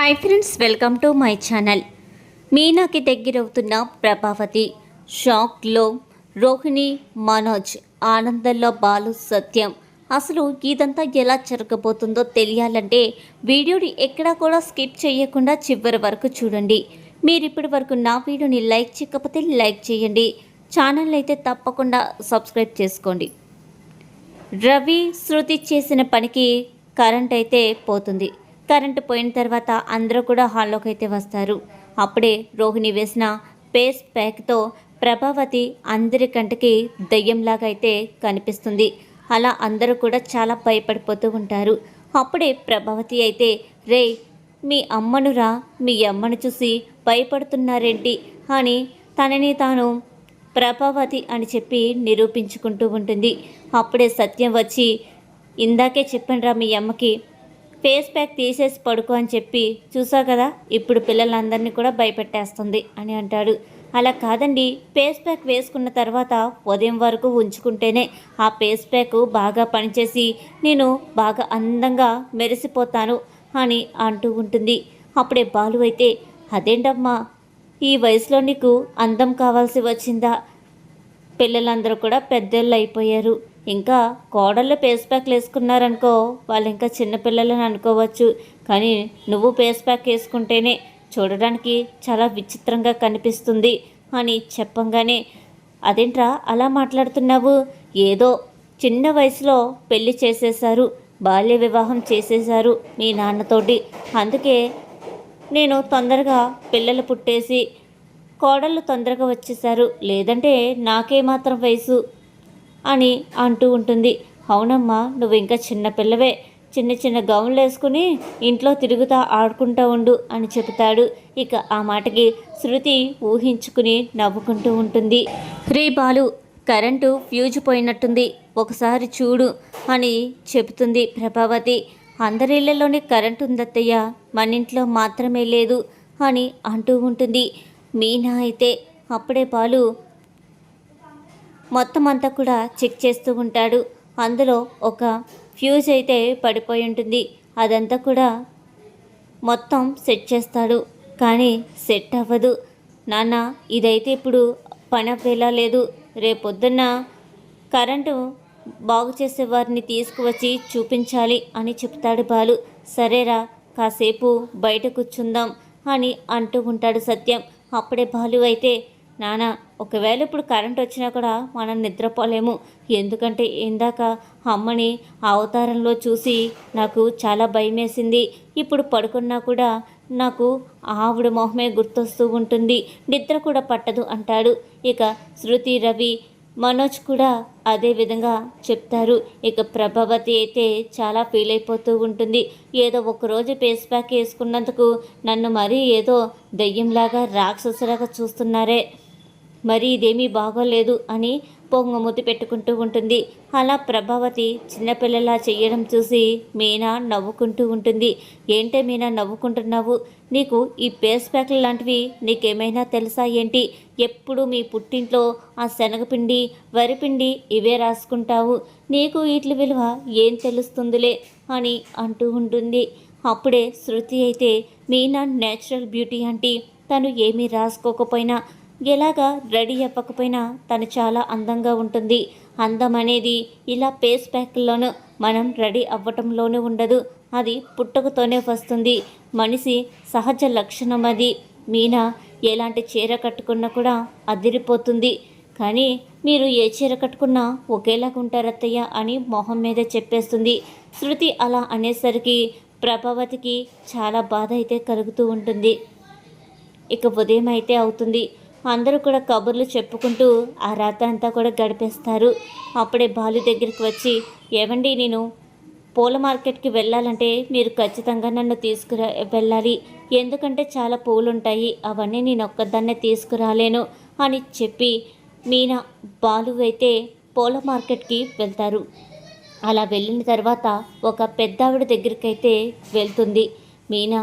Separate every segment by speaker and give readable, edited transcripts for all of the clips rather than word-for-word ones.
Speaker 1: Hi friends, welcome to my channel. మీనాకి దగ్గరవుతున్న ప్రభావతి, షాక్లో రోహిణి, మనోజ్, ఆనందంలో బాలు, సత్యం. అసలు ఇదంతా ఎలా జరగబోతుందో తెలియాలంటే వీడియోని ఎక్కడా కూడా స్కిప్ చేయకుండా చివరి వరకు చూడండి. మీరు ఇప్పటి వరకు నా వీడియోని లైక్ చేయకపోతే లైక్ చేయండి, ఛానల్ అయితే తప్పకుండా సబ్స్క్రైబ్ చేసుకోండి. రవి, శృతి చేసిన పనికి కరెంట్ అయితే పోతుంది. కరెంటు పోయిన తర్వాత అందరూ కూడా హాల్లోకి అయితే వస్తారు. అప్పుడే రోహిణి వేసిన ఫేస్ ప్యాక్తో ప్రభావతి అందరి కంటికి దయ్యంలాగా అయితే కనిపిస్తుంది. అలా అందరూ కూడా చాలా భయపడిపోతూ ఉంటారు. అప్పుడే ప్రభావతి అయితే, రే మీ అమ్మనురా, మీ అమ్మను చూసి భయపడుతున్నారేంటి అని తనని తాను ప్రభావతి అని చెప్పి నిరూపించుకుంటూ ఉంటుంది. అప్పుడే సత్యం వచ్చి, ఇందాకే చెప్పండిరా మీ అమ్మకి ఫేస్ ప్యాక్ తీసేసి పడుకో అని చెప్పి, చూసా కదా ఇప్పుడు పిల్లలందరినీ కూడా భయపెట్టేస్తుంది అని అంటాడు. అలా కాదండి, ఫేస్ ప్యాక్ వేసుకున్న తర్వాత ఉదయం వరకు ఉంచుకుంటేనే ఆ ఫేస్ ప్యాక్ బాగా పనిచేసి నేను బాగా అందంగా మెరిసిపోతాను అని అంటూ ఉంటుంది. అప్పుడే బాలు అయితే, అదేంటమ్మా ఈ వయసులో నీకు అందం కావాల్సి వచ్చిందా? పిల్లలందరూ కూడా పెద్దోళ్ళు అయిపోయారు. ఇంకా కోడళ్ళు ఫేస్ ప్యాక్లు వేసుకున్నారనుకో, వాళ్ళు ఇంకా చిన్నపిల్లలని అనుకోవచ్చు. కానీ నువ్వు ఫేస్ ప్యాక్ వేసుకుంటేనే చూడడానికి చాలా విచిత్రంగా కనిపిస్తుంది అని చెప్పంగానే, అదేంట్రా అలా మాట్లాడుతున్నావు? ఏదో చిన్న వయసులో పెళ్లి చేసేశారు, బాల్య వివాహం చేసేశారు మీ నాన్నతోటి. అందుకే నేను తొందరగా పిల్లలు పుట్టేసి కోడళ్ళు తొందరగా వచ్చేశారు, లేదంటే నాకేమాత్రం వయసు అని అంటూ ఉంటుంది. అవునమ్మా, నువ్వు ఇంకా చిన్నపిల్లవే, చిన్న చిన్న గౌన్లు వేసుకుని ఇంట్లో తిరుగుతా ఆడుకుంటూ ఉండు అని చెబుతాడు. ఇక ఆ మాటకి శృతి ఊహించుకుని నవ్వుకుంటూ ఉంటుంది. రే బాలు, కరెంటు ఫ్యూజ్ పోయినట్టుంది, ఒకసారి చూడు అని చెబుతుంది ప్రభావతి. అందరి ఇళ్లలోనే కరెంటు ఉందత్తయ్య, మన ఇంట్లో మాత్రమే లేదు అని అంటూ ఉంటుంది. మీనా అయితే అప్పుడే బాలు మొత్తం అంతా కూడా చెక్ చేస్తూ ఉంటాడు. అందులో ఒక ఫ్యూజ్ అయితే పడిపోయి ఉంటుంది. అదంతా కూడా మొత్తం సెట్ చేస్తాడు, కానీ సెట్ అవ్వదు. నాన్న, ఇదైతే ఇప్పుడు పని అవ్వేలా లేదు, రేపొద్దున్న కరెంటు బాగు చేసే వారిని తీసుకువచ్చి చూపించాలి అని చెప్తాడు బాలు. సరేరా, కాసేపు బయట కూర్చుందాం అని అంటూ ఉంటాడు సత్యం. అప్పుడే బాలు అయితే, నాన్న, ఒకవేళ ఇప్పుడు కరెంట్ వచ్చినా కూడా మనం నిద్రపోలేము, ఎందుకంటే ఇందాక అమ్మని అవతారంలో చూసి నాకు చాలా భయమేసింది. ఇప్పుడు పడుకున్నా కూడా నాకు ఆవిడ మొహమే గుర్తొస్తూ ఉంటుంది, నిద్ర కూడా పట్టదు అంటాడు. ఇక శృతి, రవి, మనోజ్ కూడా అదే విధంగా చెప్తారు. ఇక ప్రభావతి అయితే చాలా ఫీల్ అయిపోతూ ఉంటుంది. ఏదో ఒకరోజు ఫేస్ ప్యాక్ వేసుకున్నందుకు నన్ను మరీ ఏదో దెయ్యంలాగా రాక్షసులాగా చూస్తున్నారే, మరి ఇదేమీ బాగోలేదు అని పొంగముద్దు పెట్టుకుంటూ ఉంటుంది. అలా ప్రభావతి చిన్నపిల్లలా చెయ్యడం చూసి మీనా నవ్వుకుంటూ ఉంటుంది. ఏంటే మీనా నవ్వుకుంటున్నావు? నీకు ఈ ఫేస్ ప్యాక్లు లాంటివి నీకేమైనా తెలుసా ఏంటి? ఎప్పుడు మీ పుట్టింట్లో ఆ శనగపిండి, వరిపిండి ఇవే రాసుకుంటావు, నీకు వీటి విలువ ఏం తెలుస్తుందిలే అని అంటూ ఉంటుంది. అప్పుడే శృతి అయితే, మీనా నేచురల్ బ్యూటీ అంటే తను ఏమీ రాసుకోకపోయినా, ఎలాగా రెడీ అవ్వకపోయినా తను చాలా అందంగా ఉంటుంది. అందం అనేది ఇలా ఫేస్ ప్యాక్లోనూ మనం రెడీ అవ్వటంలోనూ ఉండదు, అది పుట్టుకతోనే వస్తుంది. మనిషి సహజ లక్షణం అది. మీనా ఎలాంటి చీర కట్టుకున్నా కూడా అదిరిపోతుంది, కానీ మీరు ఏ చీర కట్టుకున్నా ఒకేలాగా ఉంటారత్తయ్య అని మొహం మీద చెప్పేస్తుంది. శృతి అలా అనేసరికి ప్రభావతికి చాలా బాధ అయితే కలుగుతూ ఉంటుంది. ఇక ఉదయం అయితే అవుతుంది. అందరూ కూడా కబుర్లు చెప్పుకుంటూ ఆ రాత్రి అంతా కూడా గడిపేస్తారు. అప్పుడే బాలు దగ్గరికి వచ్చి, ఏవండి, నేను పూల మార్కెట్కి వెళ్ళాలంటే మీరు ఖచ్చితంగా నన్ను వెళ్ళాలి, ఎందుకంటే చాలా పూలు ఉంటాయి, అవన్నీ నేను ఒక్కదాన్నే తీసుకురాలేను అని చెప్పి మీనా, బాలు అయితే పూల మార్కెట్కి వెళ్తారు. అలా వెళ్ళిన తర్వాత ఒక పెద్దావిడ దగ్గరికి అయితే వెళ్తుంది. మీనా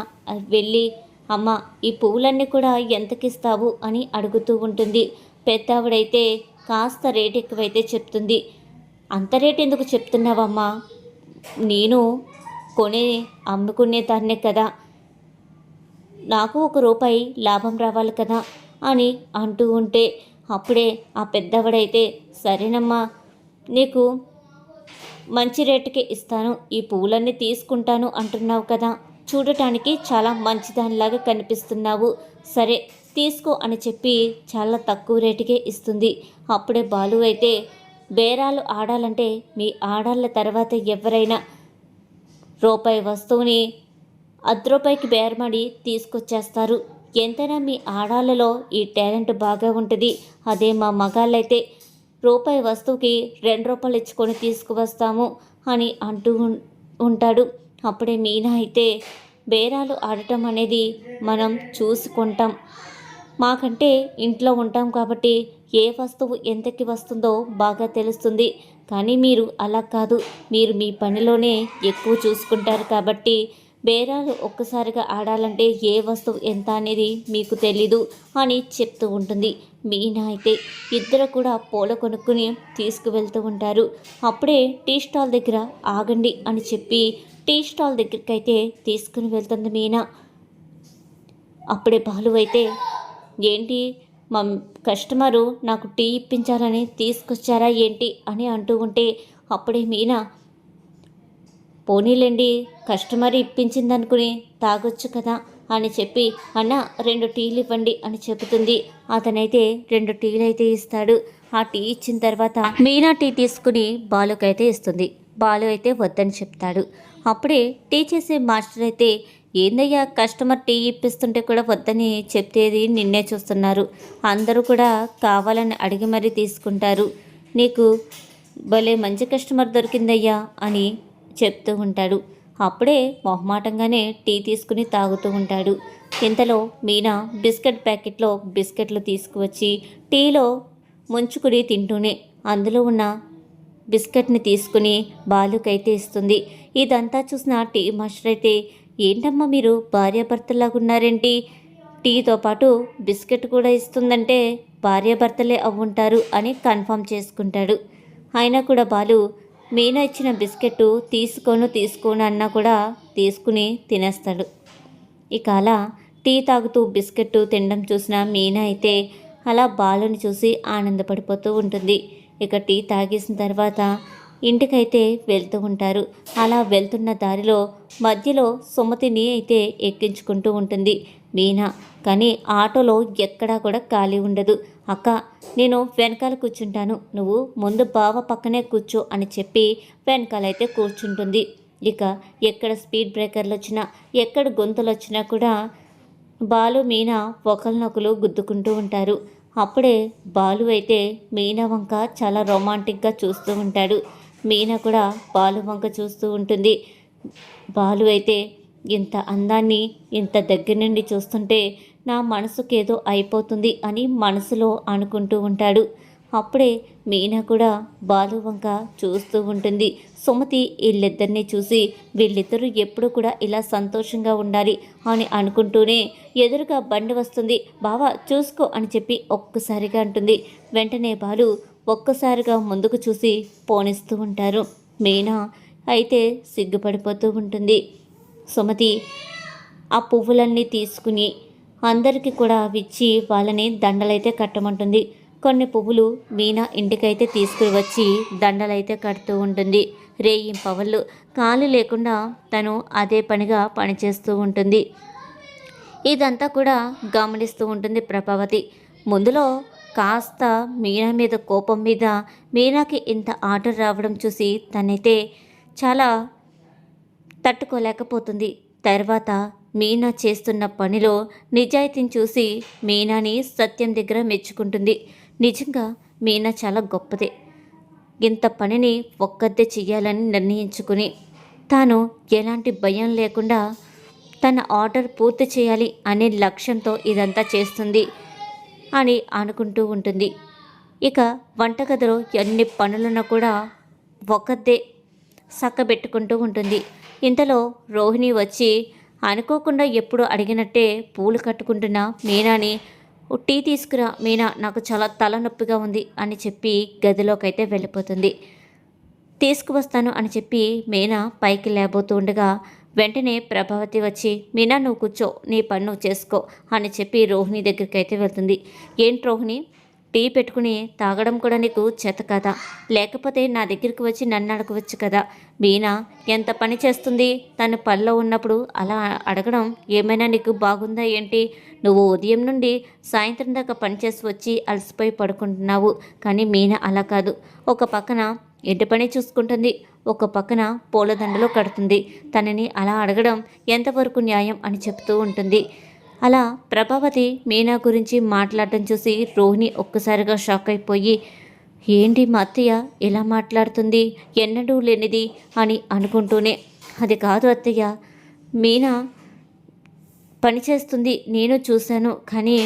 Speaker 1: వెళ్ళి, అమ్మ, ఈ పువ్వులన్నీ కూడా ఎంతకిస్తావు అని అడుగుతూ ఉంటుంది. పెద్దావిడైతే కాస్త రేట్ ఎక్కువైతే చెప్తుంది. అంత రేట్ ఎందుకు చెప్తున్నావమ్మా? నేను అమ్ముకునే దాన్నే కదా, నాకు ₹1 లాభం రావాలి కదా అని అంటూ ఉంటే అప్పుడే ఆ పెద్దవాడైతే సరేనమ్మా, నీకు మంచి రేటుకే ఇస్తాను, ఈ పువ్వులన్నీ తీసుకుంటాను అంటున్నావు కదా, చూడటానికి చాలా మంచిదానిలాగా కనిపిస్తున్నావు, సరే తీసుకో అని చెప్పి చాలా తక్కువ రేటుకే ఇస్తుంది. అప్పుడే బాలు అయితే బేరాలు ఆడాలంటే మీ ఆడాళ్ళ తర్వాత ఎవరైనా రూపాయి వస్తువుని ₹10 బేరమడి తీసుకొచ్చేస్తారు. ఎంతైనా మీ ఆడాళ్ళలో ఈ టాలెంట్ బాగా ఉంటుంది. అదే మా మగాళ్ళైతే రూపాయి వస్తువుకి ₹2 ఇచ్చుకొని తీసుకువస్తాము అని అంటూ ఉంటాడు. అప్పుడే మీనా అయితే బేరాలు ఆడటం అనేది మనం చూసుకుంటాం, మాకంటే ఇంట్లో ఉంటాం కాబట్టి ఏ వస్తువు ఎంతకి వస్తుందో బాగా తెలుస్తుంది. కానీ మీరు అలా కాదు, మీరు మీ పనిలోనే ఎక్కువ చూసుకుంటారు కాబట్టి బేరాలు ఒక్కసారిగా ఆడాలంటే ఏ వస్తువు ఎంత అనేది మీకు తెలీదు అని చెప్తూ ఉంటుంది. మీనా అయితే ఇద్దరు కూడా పూల కొనుక్కుని తీసుకువెళ్తూ ఉంటారు. అప్పుడే టీ స్టాల్ దగ్గర ఆగండి అని చెప్పి టీ స్టాల్ దగ్గరికి అయితే తీసుకుని వెళ్తుంది మీనా. అప్పుడే బాలు అయితే ఏంటి, మా కస్టమరు నాకు టీ ఇప్పించాలని తీసుకొచ్చారా ఏంటి అని అంటూ ఉంటే అప్పుడే మీనా పోనీలేండి, కస్టమర్ ఇప్పించిందనుకుని తాగొచ్చు కదా అని చెప్పి అన్న 2 టీలు ఇవ్వండి అని చెబుతుంది. అతనైతే 2 టీలు అయితే ఇస్తాడు. ఆ టీ ఇచ్చిన తర్వాత మీనా టీ తీసుకుని బాలుకైతే ఇస్తుంది. బాలు అయితే వద్దని చెప్తాడు. అప్పుడే టీ చేసే మాస్టర్ అయితే ఏందయ్యా, కస్టమర్ టీ ఇప్పిస్తుంటే కూడా వద్దని చెప్తేది నిన్నే చూస్తున్నారు, అందరూ కూడా కావాలని అడిగి మరీ తీసుకుంటారు, నీకు భలే మంచి కస్టమర్ దొరికిందయ్యా అని చెప్తూ ఉంటాడు. అప్పుడే మొహమాటంగానే టీ తీసుకుని తాగుతూ ఉంటాడు. ఇంతలో మీనా బిస్కెట్ ప్యాకెట్లో బిస్కెట్లు తీసుకువచ్చి టీలో ముంచుకుని తింటూనే అందులో ఉన్న బిస్కెట్ని తీసుకుని బాలుకైతే ఇస్తుంది. ఇదంతా చూసిన టీ మాస్టర్ అయితే ఏంటమ్మా మీరు భార్యాభర్తలాగున్నారేంటి, టీతో పాటు బిస్కెట్ కూడా ఇస్తుందంటే భార్యాభర్తలే అవ్వుంటారు అని కన్ఫర్మ్ చేసుకుంటాడు. అయినా కూడా బాలు మీనా ఇచ్చిన బిస్కెట్ తీసుకోను అన్నా కూడా తీసుకుని తినేస్తాడు. ఇక అలా టీ తాగుతూ బిస్కెట్ తినడం చూసిన మీనా అయితే అలా బాలుని చూసి ఆనందపడిపోతూ ఉంటుంది. ఇక టీ తాగేసిన తర్వాత ఇంటికైతే వెళ్తూ ఉంటారు. అలా వెళ్తున్న దారిలో మధ్యలో సుమతిని అయితే ఎక్కించుకుంటూ ఉంటుంది మీనా. కానీ ఆటోలో ఎక్కడా కూడా ఖాళీ ఉండదు. అక్క, నేను వెనకాల కూర్చుంటాను, నువ్వు ముందు బావ పక్కనే కూర్చో అని చెప్పి వెనకాలైతే కూర్చుంటుంది. ఇక ఎక్కడ స్పీడ్ బ్రేకర్లు వచ్చినా ఎక్కడ గొంతులు వచ్చినా కూడా బాలు మీనా ఒకరినొకరు గుద్దుకుంటూ ఉంటారు. అప్పుడే బాలు అయితే మీనా వంక చాలా రొమాంటిక్గా చూస్తూ ఉంటాడు. మీనా కూడా బాలు వంక చూస్తూ ఉంటుంది. బాలు అయితే ఇంత అందాన్ని ఇంత దగ్గర నుండి చూస్తుంటే నా మనసుకేదో అయిపోతుంది అని మనసులో అనుకుంటూ ఉంటాడు. అప్పుడే మీనా కూడా బాలు వంక చూస్తూ ఉంటుంది. సుమతి వీళ్ళిద్దరినీ చూసి వీళ్ళిద్దరూ ఎప్పుడు కూడా ఇలా సంతోషంగా ఉండాలి అని అనుకుంటూనే ఎదురుగా బండి వస్తుంది, బావా చూసుకో అని చెప్పి ఒక్కసారిగా అంటుంది. వెంటనే బాలు ఒక్కసారిగా ముందుకు చూసి పోనిస్తూ ఉంటారు. మీనా అయితే సిగ్గుపడిపోతూ ఉంటుంది. సుమతి ఆ పువ్వులన్నీ తీసుకుని అందరికీ కూడా విచ్చి వాళ్ళని దండలైతే కట్టమంటుంది. కొన్ని పువ్వులు మీనా ఇంటికైతే తీసుకుని వచ్చి దండలైతే కడుతూ ఉంటుంది. రేయింపవళ్ళు ఖాళీ లేకుండా తను అదే పనిగా పనిచేస్తూ ఉంటుంది. ఇదంతా కూడా గమనిస్తూ ఉంటుంది ప్రభావతి. ముందులో కాస్త మీనా మీద కోపం మీద మీనాకి ఇంత ఆర్డర్ రావడం చూసి తనైతే చాలా తట్టుకోలేకపోతుంది. తర్వాత మీనా చేస్తున్న పనిలో నిజాయితీని చూసి మీనాని సత్యం దగ్గర మెచ్చుకుంటుంది. నిజంగా మీనా చాలా గొప్పదే, ఇంత పనిని ఒక్కతే చెయ్యాలని నిర్ణయించుకుని తాను ఎలాంటి భయం లేకుండా తన ఆర్డర్ పూర్తి చేయాలి అనే లక్ష్యంతో ఇదంతా చేస్తుంది అని అనుకుంటూ ఉంటుంది. ఇక వంటగదిలో ఎన్ని పనులను కూడా ఒక్కతే చక్కబెట్టుకుంటూ ఉంటుంది. ఇంతలో రోహిణి వచ్చి అనుకోకుండా ఎప్పుడు అడిగినట్టే పూలు కట్టుకుంటున్న మీనాని టీ తీసుకురా మీనా, నాకు చాలా తలనొప్పిగా ఉంది అని చెప్పి గదిలోకైతే వెళ్ళిపోతుంది. తీసుకువస్తాను అని చెప్పి మీనా పైకి లేబోతూ ఉండగా వెంటనే ప్రభావతి వచ్చి మీనా నువ్వు కూర్చో, నీ పని నువ్వు చేసుకో అని చెప్పి రోహిణి దగ్గరికి అయితే వెళ్తుంది. ఏంటి రోహిణి, టీ పెట్టుకుని తాగడం కూడా నీకు చేత కదా, లేకపోతే నా దగ్గరికి వచ్చి నన్ను అడగవచ్చు కదా. మీనా ఎంత పని చేస్తుంది, తన పనిలో ఉన్నప్పుడు అలా అడగడం ఏమైనా నీకు బాగుందా ఏంటి? నువ్వు ఉదయం నుండి సాయంత్రం దాకా పనిచేసి వచ్చి అలసిపోయి పడుకుంటున్నావు, కానీ మీనా అలా కాదు. ఒక పక్కన ఇంటి పని చూసుకుంటుంది, ఒక పక్కన పూలదండలో కడుతుంది. తనని అలా అడగడం ఎంతవరకు న్యాయం అని చెప్తూ ఉంటుంది. అలా ప్రభావతి మీనా గురించి మాట్లాడటం చూసి రోహిణి ఒక్కసారిగా షాక్ అయిపోయి, ఏంటి మా అత్తయ్య ఇలా మాట్లాడుతుంది, ఎన్నడూ లేనిది అని అనుకుంటూనే, అది కాదు అత్తయ్య, మీనా పని చేస్తుంది, నేను చూశాను, కానీ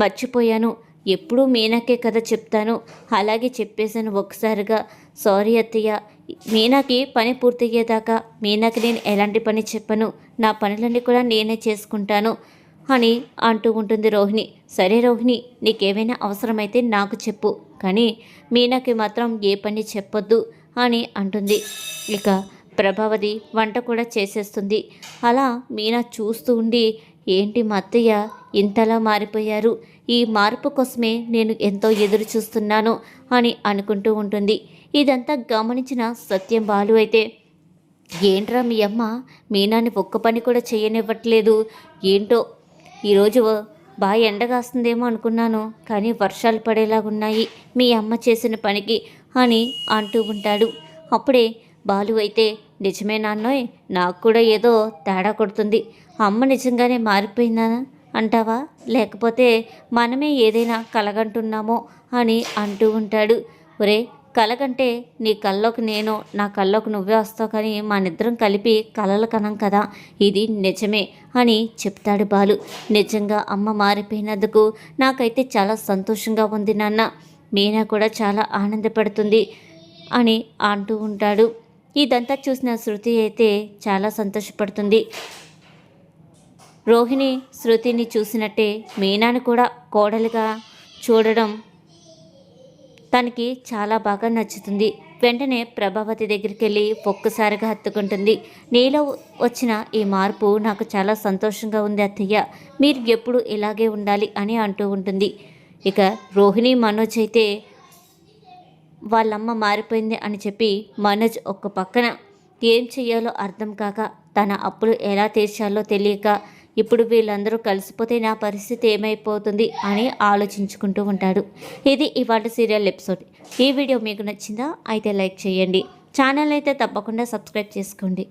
Speaker 1: మర్చిపోయాను. ఎప్పుడూ మీనాకే కదా చెప్తాను, అలాగే చెప్పేశాను ఒక్కసారిగా. సారీ అత్తయ్య, మీనాకి పని పూర్తయ్యేదాకా మీనాకి నేను ఎలాంటి పని చెప్పను, నా పనులన్నీ కూడా నేనే చేసుకుంటాను అని అంటూ ఉంటుంది రోహిణి. సరే రోహిణి, నీకేమైనా అవసరమైతే నాకు చెప్పు, కానీ మీనాకి మాత్రం ఏ పని చెప్పొద్దు అని అంటుంది. ఇక ప్రభావతి వంట కూడా చేసేస్తుంది. అలా మీనా చూస్తూ ఉండి, ఏంటి మా అత్తయ్య ఇంతలా మారిపోయారు, ఈ మార్పు కోసమే నేను ఎంతో ఎదురు చూస్తున్నాను అని అనుకుంటూ ఉంటుంది. ఇదంతా గమనించిన సత్యం బాలు అయితే, ఏంట్రా మీ అమ్మ మీనాని ఒక్క పని కూడా చేయనివ్వట్లేదు, ఏంటో ఈరోజు బాగా ఎండగాస్తుందేమో అనుకున్నాను, కానీ వర్షాలు పడేలాగున్నాయి మీ అమ్మ చేసిన పనికి అని అంటూ ఉంటాడు. అప్పుడే బాలు అయితే, నిజమే నాన్నోయ్, నాకు కూడా ఏదో తేడా కొడుతుంది, అమ్మ నిజంగానే మారిపోయిందా అంటావా, లేకపోతే మనమే ఏదైనా కలగంటున్నామో అని అంటూ ఉంటాడు. ఒరే, కలగంటే నీ కల్లోకి నేను, నా కల్లోకి నువ్వే వస్తావు, కానీ మనిద్దరం కలిపి కలలు కనం కదా, ఇది నిజమే అని చెప్తాడు బాలు. నిజంగా అమ్మ మారిపోయినందుకు నాకైతే చాలా సంతోషంగా ఉంది నాన్న, మీనా కూడా చాలా ఆనందపడుతుంది అని అంటూ ఉంటాడు. ఇదంతా చూసిన శృతి అయితే చాలా సంతోషపడుతుంది. రోహిణి శృతిని చూసినట్టే మీనాను కూడా కోడలిగా చూడడం తనకి చాలా బాగా నచ్చుతుంది. వెంటనే ప్రభావతి దగ్గరికి వెళ్ళి ఒక్కసారిగా హత్తుకుంటుంది. నీలో వచ్చిన ఈ మార్పు నాకు చాలా సంతోషంగా ఉంది అత్తయ్య, మీరు ఎప్పుడు ఇలాగే ఉండాలి అని అంటూ ఉంటుంది. ఇక రోహిణి మనోజ్ అయితే వాళ్ళమ్మ మారిపోయింది అని చెప్పి మనోజ్ ఒక్క పక్కన ఏం చెయ్యాలో అర్థం కాక, తన అప్పులు ఎలా తీర్చాలో తెలియక, ఇప్పుడు వీళ్ళందరూ కలిసిపోతే నా పరిస్థితి ఏమైపోతుంది అని ఆలోచించుకుంటూ ఉంటాడు. ఇది ఇవాళ సీరియల్ ఎపిసోడ్. ఈ వీడియో మీకు నచ్చిందా? అయితే లైక్ చేయండి, ఛానల్ అయితే తప్పకుండా సబ్స్క్రైబ్ చేసుకోండి.